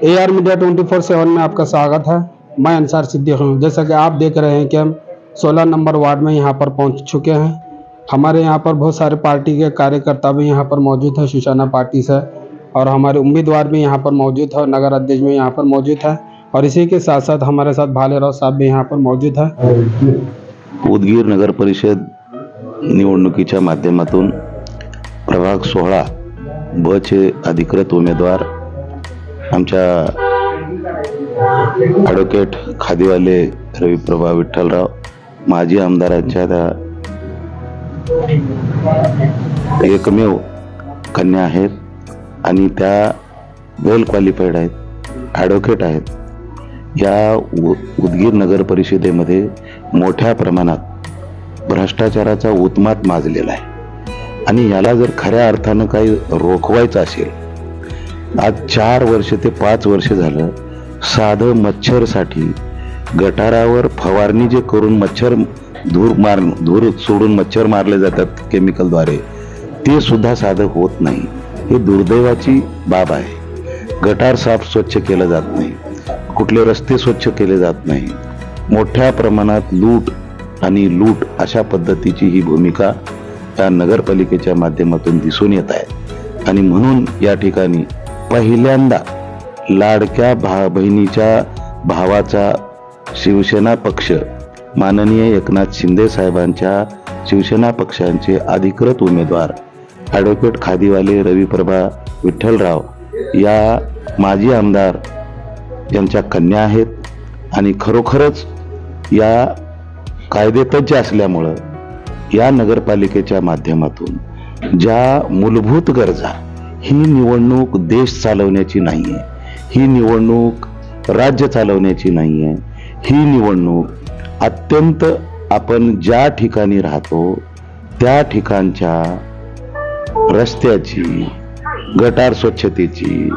AR media 24/7 में आपका स्वागत है। मैं अंसार सिद्दीक हूँ। जैसा कि आप देख रहे हैं कि हम 16 नंबर वार्ड में यहाँ पर पहुँच चुके हैं। हमारे यहाँ पर बहुत सारे पार्टी के कार्यकर्ता भी यहाँ पर मौजूद है शिवसेना पार्टी से, और हमारे उम्मीदवार भी यहाँ पर मौजूद है, नगर अध्यक्ष भी यहाँ पर मौजूद है, और इसी के साथ साथ हमारे साथ भालेराव साहब भी यहाँ पर मौजूद है। उदगीर नगर परिषद निवडणुकीच्या माध्यमातून प्रभाग 16 ब चे अधिकृत उमेदवार आमच्या ॲडव्होकेट खादीवाले रविप्रभा विठ्ठलराव माजी आमदारांच्या त्या एकमेव कन्या आहेत आणि त्या वेल क्वालिफाईड आहेत, ॲडव्होकेट आहेत। या उदगीर नगर परिषदेमध्ये मोठ्या प्रमाणात भ्रष्टाचाराचा उत्मात माजलेला आहे आणि याला जर खऱ्या अर्थानं काही रोखवायचं असेल, आज 4 वर्ष ते 5 वर्ष झालं साधं मच्छरसाठी गटारावर फवारणी जे करून मच्छर धूर सोडून मच्छर मारले जातात केमिकलद्वारे, ते सुद्धा साधं होत नाही। हे दुर्दैवाची बाब आहे। गटार साफ स्वच्छ केलं जात नाही, कुठले रस्ते स्वच्छ केले जात नाही, मोठ्या प्रमाणात लूट अशा पद्धतीची ही भूमिका या नगरपालिकेच्या माध्यमातून दिसून येत आहे। आणि म्हणून या ठिकाणी पहिल्यांदा लाडक्या बहिणीच्या भावाचा शिवसेना पक्ष माननीय एकनाथ शिंदे साहेबांच्या शिवसेना पक्षांचे अधिकृत उमेदवार ॲडव्होकेट खादीवाले रविप्रभा विठ्ठलराव या माजी आमदार यांच्या कन्या आहेत आणि खरोखरच या कायदेतज्ञ असल्यामुळं या नगरपालिकेच्या माध्यमातून ज्या मूलभूत गरजा, ही निवडणूक देश चालवण्याची नाहीये, ही निवडणूक राज्य चालवण्याची नाहीये, ही निवडणूक अत्यंत आपण ज्या ठिकाणी राहतो त्या ठिकाणच्या रस्त्याची, गटार स्वच्छतेची,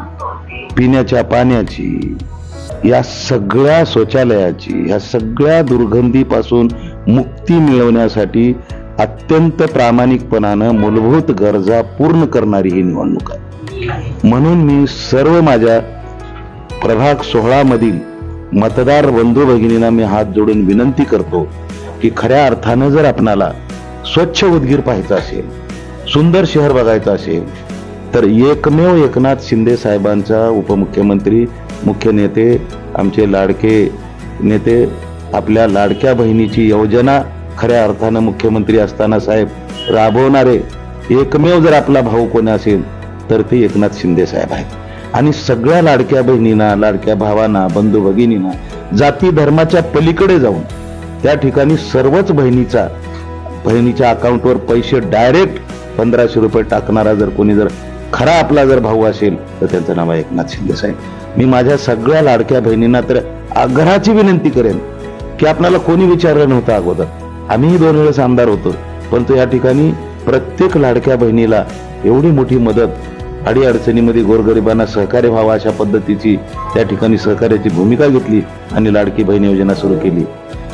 पिण्याच्या पाण्याची, या सगळ्या शौचालयाची, या सगळ्या दुर्गंधीपासून मुक्ती मिळवण्यासाठी अत्यंत प्रामाणिकपणानं मूलभूत गरजा पूर्ण करणारी ही निवडणूक आहे। म्हणून मी सर्व माझ्या प्रभाग 16 मधील मतदार बंधू भगिनींना मी हात जोडून विनंती करतो की खऱ्या अर्थानं जर आपणाला स्वच्छ उदगीर पाहायचं असेल, सुंदर शहर बघायचं असेल, तर एकमेव एकनाथ शिंदे साहेबांचा उपमुख्यमंत्री, मुख्य नेते, आमचे लाडके नेते, आपल्या लाडक्या बहिणीची योजना खऱ्या अर्थानं मुख्यमंत्री असताना साहेब राबवणारे एकमेव जर आपला भाऊ कोणी असेल तर ते एकनाथ शिंदे साहेब आहेत। आणि सगळ्या लाडक्या बहिणींना, लाडक्या भावांना, बंधू भगिनींना जाती धर्माच्या पलीकडे जाऊन त्या ठिकाणी सर्वच बहिणीच्या अकाउंटवर पैसे डायरेक्ट 1500 रुपये टाकणारा जर कोणी जर खरा आपला जर भाऊ असेल तर त्यांचं नाव आहे एकनाथ शिंदे साहेब। मी माझ्या सगळ्या लाडक्या बहिणींना तर आग्रहाची विनंती करेन की आपल्याला कोणी विचारलं नव्हतं अगोदर, आम्हीही 2 वेळेस आमदार होतो, परंतु या ठिकाणी प्रत्येक लाडक्या बहिणीला एवढी मोठी मदत, अडीअडचणीमध्ये गोरगरिबांना सहकार्य व्हावा अशा पद्धतीची त्या ठिकाणी सहकार्याची भूमिका घेतली आणि लाडकी बहीण योजना सुरू केली।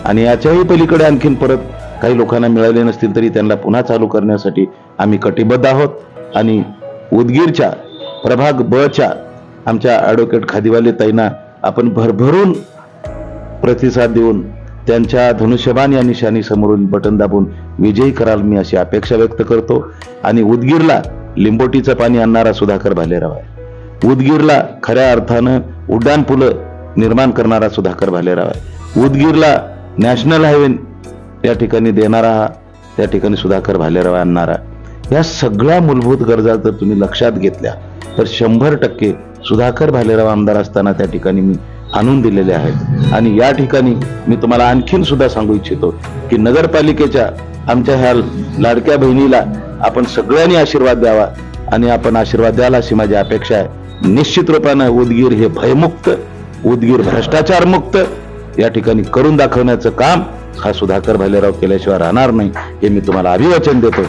आणि याच्याही पलीकडे आणखीन परत काही लोकांना मिळाले नसतील तरी त्यांना पुन्हा चालू करण्यासाठी आम्ही कटिबद्ध आहोत। आणि उदगीरच्या प्रभाग ब च्या आमच्या ॲडव्होकेट खादीवाले ताईंना आपण भरभरून प्रतिसाद देऊन त्यांच्या धनुष्यबाण या निशाणी समोरून बटन दाबून विजयी कराल, मी अशी अपेक्षा व्यक्त करतो। आणि उदगीरला लिंबोटीचं पाणी आणणारा सुधाकर भालेराव आहे, उदगीरला खऱ्या अर्थानं उड्डाण पुलं निर्माण करणारा सुधाकर भालेराव आहे, उदगीरला नॅशनल हायवे या ठिकाणी देणारा त्या ठिकाणी सुधाकर भालेराव आणणारा, या सगळ्या मूलभूत गरजा जर तुम्ही लक्षात घेतल्या तर 100% सुधाकर भालेराव आमदार असताना त्या ठिकाणी मी आणून दिलेले आहेत। आणि या ठिकाणी मी तुम्हाला आणखीन सुद्धा सांगू इच्छितो की नगरपालिकेच्या आमच्या ह्या लाडक्या बहिणीला आपण सगळ्यांनी आशीर्वाद द्यावा आणि आपण आशीर्वाद द्याल अशी माझी अपेक्षा आहे। निश्चित रूपानं उदगीर हे भयमुक्त, उदगीर भ्रष्टाचार मुक्त या ठिकाणी करून दाखवण्याचं काम हा सुधाकर भालेराव केल्याशिवाय राहणार नाही, हे मी तुम्हाला अभिवचन देतो।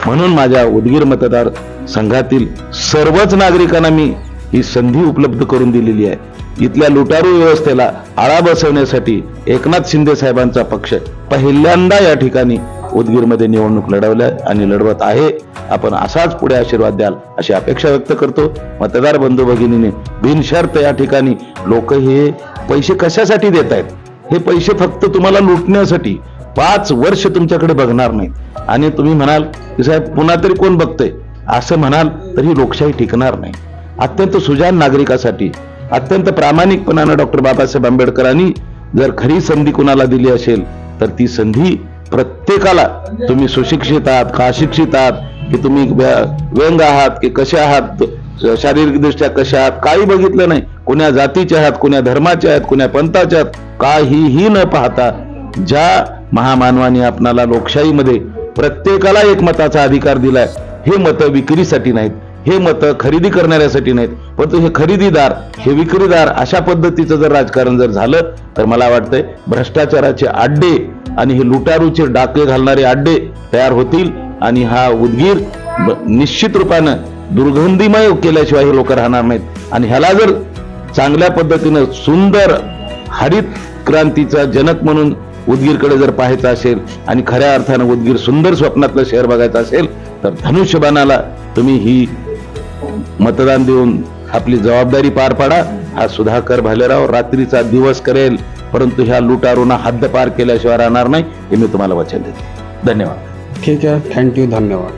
म्हणून माझ्या उदगीर मतदार संघातील सर्वच नागरिकांना मी ही संधी उपलब्ध करून दिलेली आहे। इथल्या लुटारू व्यवस्थेला आळा बसवण्यासाठी एकनाथ शिंदे साहेबांचा पक्ष पहिल्यांदा या ठिकाणी उदगीरमध्ये निवडणूक लढवल्या आणि लढवत आहे. आपण असाच पुढे आशीर्वाद द्याल अशी अपेक्षा व्यक्त करतो. मतदार बंधू भगिनीने बिनशर्त या ठिकाणी लोक हे पैसे कशासाठी देत आहेत? हे पैसे फक्त तुम्हाला लुटण्यासाठी. 5 वर्ष तुमच्याकडे बघणार नाहीत आणि तुम्ही म्हणाल की साहेब पुन्हा तरी कोण बघतंय असं म्हणाल तर ही लोकशाही टिकणार नाही. अत्यंत सुजाण नागरिकासाठी अत्यंत प्रामाणिकपणानं डॉक्टर बाबासाहेब आंबेडकरांनी जर खरी संधी कुणाला दिली असेल तर ती संधी प्रत्येकाला, तुम्ही सुशिक्षित आहात का अशिक्षित आहात, की तुम्ही व्यंग आहात की कसे आहात, शारीरिकदृष्ट्या कसे आहात, काही बघितलं नाही. कोण्या जातीचे आहात, कोण्या धर्माचे आहेत, कोण्या पंथाचे आहात, काहीही न पाहता ज्या महामानवाने आपणाला लोकशाहीमध्ये प्रत्येकाला एक मताचा अधिकार दिलाय, हे मतं विक्रीसाठी नाहीत, हे मतं खरेदी करणाऱ्यासाठी नाहीत, परंतु हे खरेदीदार, हे विक्रीदार अशा पद्धतीचं जर राजकारण जर झालं तर मला वाटतंय भ्रष्टाचाराचे अड्डे आणि हे लुटारूचे डाके घालणारे अड्डे तयार होतील आणि हा उदगीर निश्चित रूपानं दुर्गंधीमय केल्याशिवाय हे लोक राहणार नाहीत. आणि ह्याला जर चांगल्या पद्धतीनं सुंदर हरित क्रांतीचा जनक म्हणून उदगीरकडे जर पाहायचं असेल आणि खऱ्या अर्थानं उदगीर सुंदर स्वप्नातलं शहर बघायचं असेल तर धनुष्यबाणाला तुम्ही ही मतदान देऊन आपली जबाबदारी पार पाडा. हा सुधाकर भालेराव रात्रीचा दिवस करेल परंतु ह्या लुटारूंना हद्दपार केल्याशिवाय राहणार नाही हे मी तुम्हाला वचन देतो. धन्यवाद. ठीक है, थैंक यू, धन्यवाद.